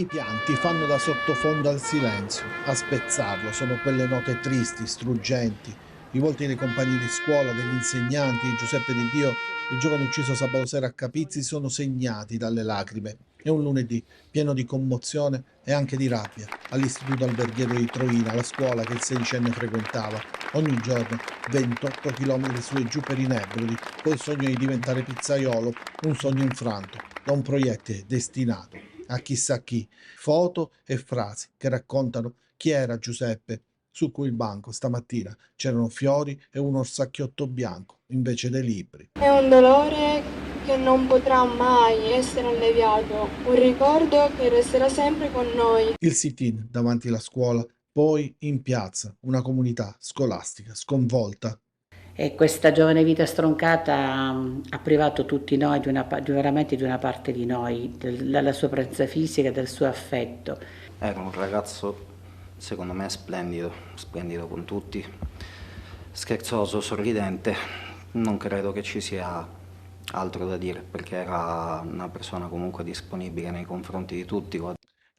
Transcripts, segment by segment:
I pianti fanno da sottofondo al silenzio. A spezzarlo sono quelle note tristi, struggenti. I volti dei compagni di scuola, degli insegnanti, di Giuseppe Di Dio, il giovane ucciso sabato sera a Capizzi, sono segnati dalle lacrime. È un lunedì pieno di commozione e anche di rabbia. All'istituto alberghiero di Troina, la scuola che il sedicenne frequentava, ogni giorno 28 chilometri su e giù per i Nebrodi, col sogno di diventare pizzaiolo, un sogno infranto da un proiettile destinato a chissà chi, foto e frasi che raccontano chi era Giuseppe, su cui banco stamattina c'erano fiori e un orsacchiotto bianco invece dei libri. È un dolore che non potrà mai essere alleviato, un ricordo che resterà sempre con noi. Il sit-in davanti alla scuola, poi in piazza, una comunità scolastica sconvolta. E questa giovane vita stroncata ha privato tutti noi veramente di una parte di noi, della sua presenza fisica, del suo affetto. Era un ragazzo, secondo me, splendido, splendido con tutti, scherzoso, sorridente. Non credo che ci sia altro da dire, perché era una persona comunque disponibile nei confronti di tutti.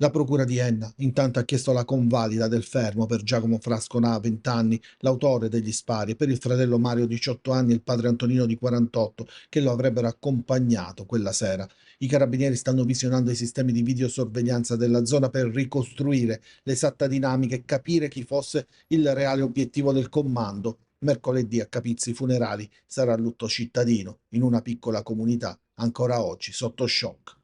La procura di Enna intanto ha chiesto la convalida del fermo per Giacomo Frascona, 20 anni, l'autore degli spari, e per il fratello Mario, 18 anni, e il padre Antonino di 48, che lo avrebbero accompagnato quella sera. I carabinieri stanno visionando i sistemi di videosorveglianza della zona per ricostruire l'esatta dinamica e capire chi fosse il reale obiettivo del comando. Mercoledì a Capizzi Funerali sarà lutto cittadino in una piccola comunità ancora oggi sotto shock.